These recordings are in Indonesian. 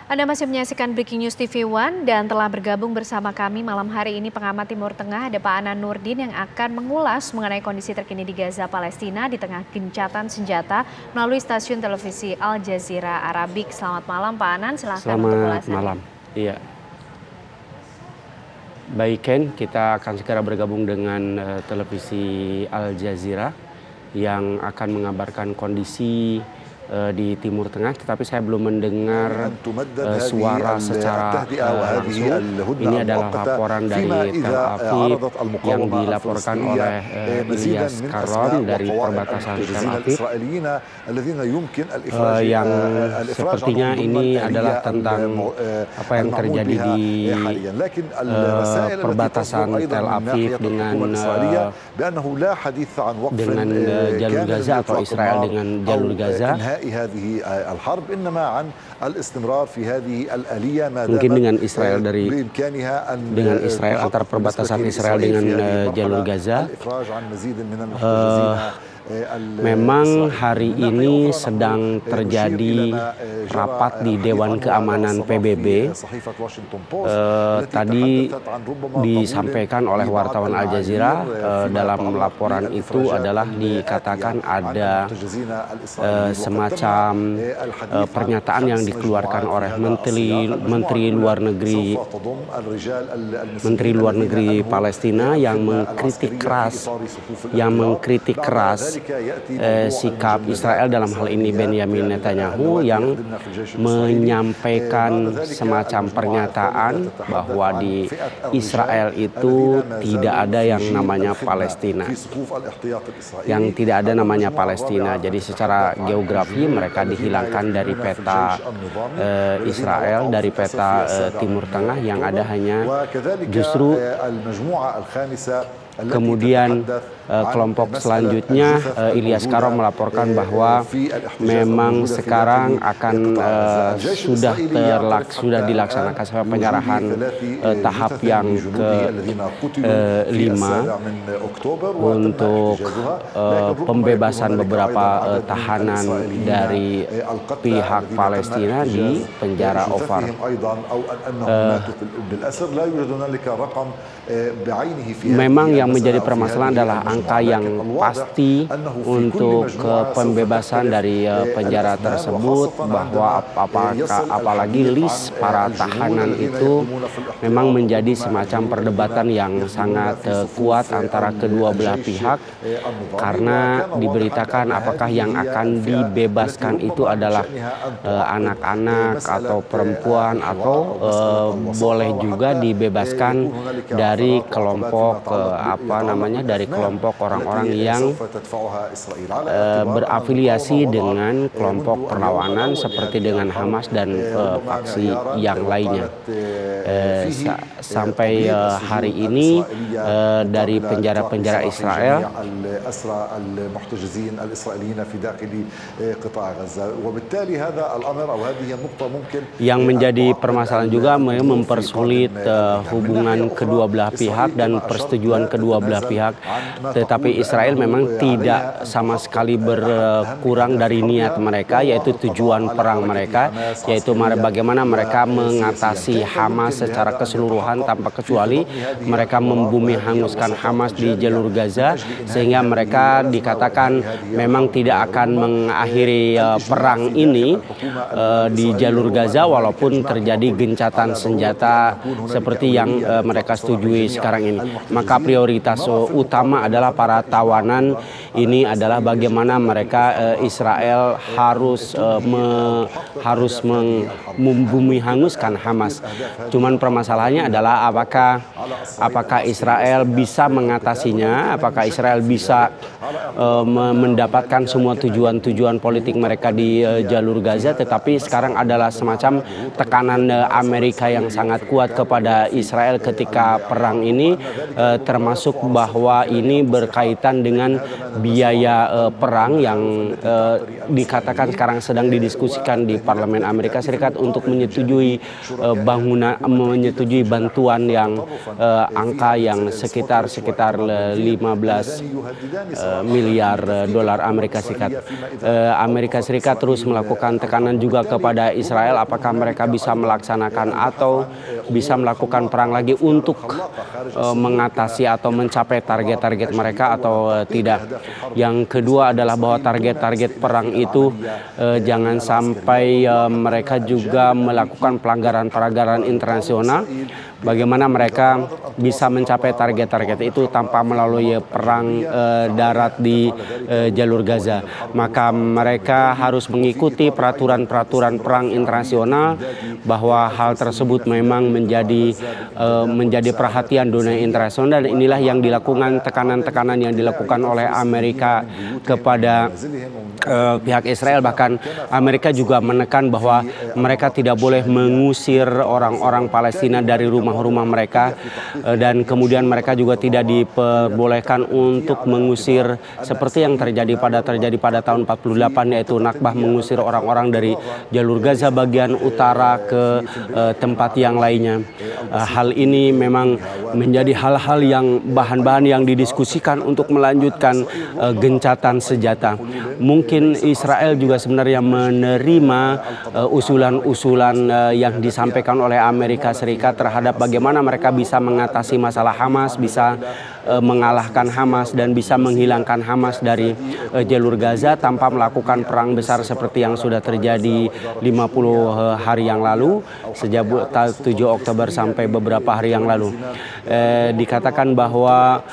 Anda masih menyaksikan Breaking News TV One dan telah bergabung bersama kami malam hari ini pengamat Timur Tengah ada Pak Anan Nurdin yang akan mengulas mengenai kondisi terkini di Gaza, Palestina di tengah gencatan senjata melalui stasiun televisi Al Jazeera Arabic. Selamat malam Pak Anan, silahkan untuk ulasannya. Selamat malam. Iya. Baik Ken, kita akan segera bergabung dengan televisi Al Jazeera yang akan mengabarkan kondisi di Timur Tengah, tetapi saya belum mendengar suara secara langsung. Ini adalah laporan dari Tel Aviv yang dilaporkan oleh Ilyas Karon dari perbatasan Tel Aviv, yang sepertinya ini adalah tentang apa yang terjadi di perbatasan Tel Aviv dengan jalur Gaza atau Israel dengan jalur Gaza. Mungkin dengan Israel antar perbatasan Israel dengan jalur Gaza. Memang hari ini sedang terjadi rapat di Dewan Keamanan PBB. Tadi disampaikan oleh wartawan Al Jazeera, dalam laporan itu adalah dikatakan ada semacam pernyataan yang dikeluarkan oleh Menteri Luar Negeri Palestina yang mengkritik keras sikap Israel, dalam hal ini Benyamin Netanyahu, yang menyampaikan semacam pernyataan bahwa di Israel itu tidak ada yang namanya Palestina. Jadi secara geografi mereka dihilangkan dari peta Israel, dari peta Timur Tengah, yang ada hanya justru kemudian kelompok selanjutnya, Ilyas Karon melaporkan bahwa memang sekarang akan sudah dilaksanakan sampai penyerahan tahap yang ke-5 untuk pembebasan beberapa tahanan dari pihak Palestina di penjara Ofar. Memang yang menjadi permasalahan adalah angka yang pasti untuk pembebasan dari penjara tersebut, bahwa apalagi list para tahanan itu memang menjadi semacam perdebatan yang sangat kuat antara kedua belah pihak, karena diberitakan apakah yang akan dibebaskan itu adalah anak-anak atau perempuan, atau boleh juga dibebaskan dari kelompok orang-orang yang berafiliasi dengan kelompok perlawanan seperti dengan Hamas dan faksi yang lainnya. Sampai hari ini dari penjara-penjara Israel yang menjadi permasalahan juga mempersulit hubungan kedua belah pihak dan persetujuan kedua belah pihak. Tetapi Israel memang tidak sama sekali berkurang dari niat mereka, yaitu tujuan perang mereka, yaitu bagaimana mereka mengatasi Hamas secara keseluruhan tanpa kecuali. Mereka membumi hanguskan Hamas di jalur Gaza, sehingga mereka dikatakan memang tidak akan mengakhiri perang ini di jalur Gaza walaupun terjadi gencatan senjata seperti yang mereka setujui sekarang ini. Maka prioritas utama adalah para tawanan ini adalah bagaimana mereka Israel harus membumi hanguskan Hamas. Cuman permasalahannya adalah apakah Israel bisa mengatasinya, apakah Israel bisa mendapatkan semua tujuan-tujuan politik mereka di jalur Gaza. Tetapi sekarang adalah semacam tekanan Amerika yang sangat kuat kepada Israel ketika perang ini, termasuk termasuk bahwa ini berkaitan dengan biaya perang yang dikatakan sekarang sedang didiskusikan di Parlemen Amerika Serikat untuk menyetujui menyetujui bantuan yang angka yang sekitar 15 miliar dolar Amerika Serikat. Amerika Serikat terus melakukan tekanan juga kepada Israel apakah mereka bisa melaksanakan atau bisa melakukan perang lagi untuk mengatasi atau mencapai target-target mereka atau tidak. Yang kedua adalah bahwa target-target perang itu jangan sampai mereka juga melakukan pelanggaran-pelanggaran internasional. Bagaimana mereka bisa mencapai target-target itu tanpa melalui perang darat di jalur Gaza. Maka mereka harus mengikuti peraturan-peraturan perang internasional, bahwa hal tersebut memang menjadi perhatian dunia internasional, dan inilah yang dilakukan, tekanan-tekanan yang dilakukan oleh Amerika kepada pihak Israel. Bahkan Amerika juga menekan bahwa mereka tidak boleh mengusir orang-orang Palestina dari rumah-rumah mereka, dan kemudian mereka juga tidak diperbolehkan untuk mengusir seperti yang terjadi pada tahun 48, yaitu Nakbah, mengusir orang-orang dari jalur Gaza bagian utara ke tempat yang lainnya. Hal ini memang menjadi hal-hal yang bahan-bahan yang didiskusikan untuk melanjutkan gencatan senjata. Mungkin Israel juga sebenarnya menerima usulan-usulan yang disampaikan oleh Amerika Serikat terhadap bagaimana mereka bisa mengatasi masalah Hamas, bisa mengalahkan Hamas dan bisa menghilangkan Hamas dari jalur Gaza tanpa melakukan perang besar seperti yang sudah terjadi 50 hari yang lalu, sejak 7 Oktober sampai beberapa hari yang lalu. Dikatakan bahwa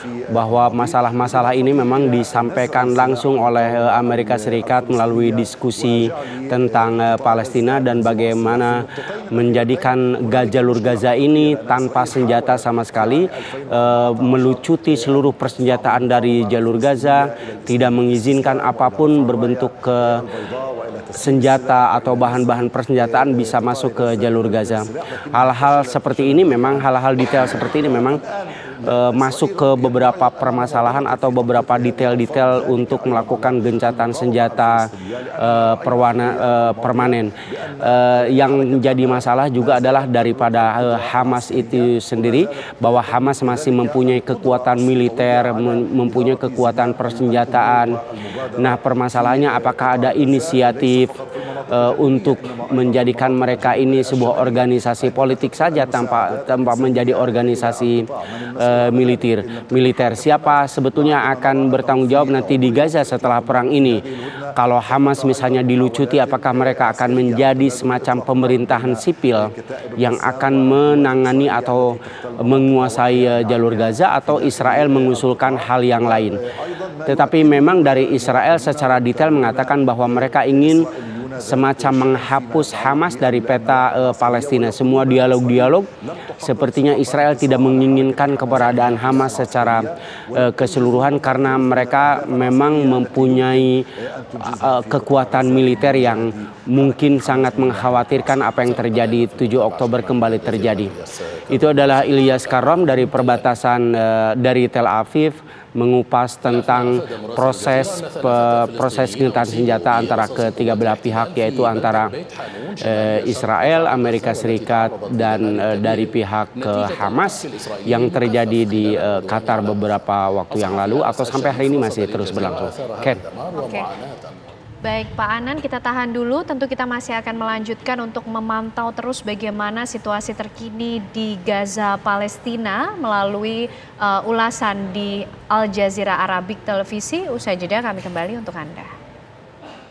masalah-masalah ini memang disampaikan langsung oleh Amerika Serikat melalui diskusi tentang Palestina dan bagaimana menjadikan jalur Gaza ini tanpa senjata sama sekali, melucuti seluruh persenjataan dari jalur Gaza, tidak mengizinkan apapun berbentuk ke senjata atau bahan-bahan persenjataan bisa masuk ke jalur Gaza. Hal-hal seperti ini memang, hal-hal detail seperti ini memang masuk ke beberapa permasalahan atau beberapa detail-detail untuk melakukan gencatan senjata permanen. Yang menjadi masalah juga adalah daripada Hamas itu sendiri, bahwa Hamas masih mempunyai kekuatan militer, mempunyai kekuatan persenjataan. Nah, permasalahannya apakah ada inisiatif untuk menjadikan mereka ini sebuah organisasi politik saja tanpa menjadi organisasi militer. Siapa sebetulnya akan bertanggung jawab nanti di Gaza setelah perang ini? Kalau Hamas misalnya dilucuti, apakah mereka akan menjadi semacam pemerintahan sipil yang akan menangani atau menguasai jalur Gaza, atau Israel mengusulkan hal yang lain? Tetapi memang dari Israel secara detail mengatakan bahwa mereka ingin semacam menghapus Hamas dari peta Palestina. Semua dialog-dialog sepertinya Israel tidak menginginkan keberadaan Hamas secara keseluruhan, karena mereka memang mempunyai kekuatan militer yang mungkin sangat mengkhawatirkan apa yang terjadi 7 Oktober kembali terjadi. Itu adalah Ilyas Karrom dari perbatasan dari Tel Aviv, mengupas tentang proses gencatan senjata antara ketiga belah pihak, yaitu antara Israel, Amerika Serikat, dan dari pihak Hamas yang terjadi di Qatar beberapa waktu yang lalu atau sampai hari ini masih terus berlangsung. Ken. Oke. Baik Pak Anan, kita tahan dulu. Tentu kita masih akan melanjutkan untuk memantau terus bagaimana situasi terkini di Gaza, Palestina melalui ulasan di Al Jazeera Arabic Televisi. Usai jeda kami kembali untuk Anda.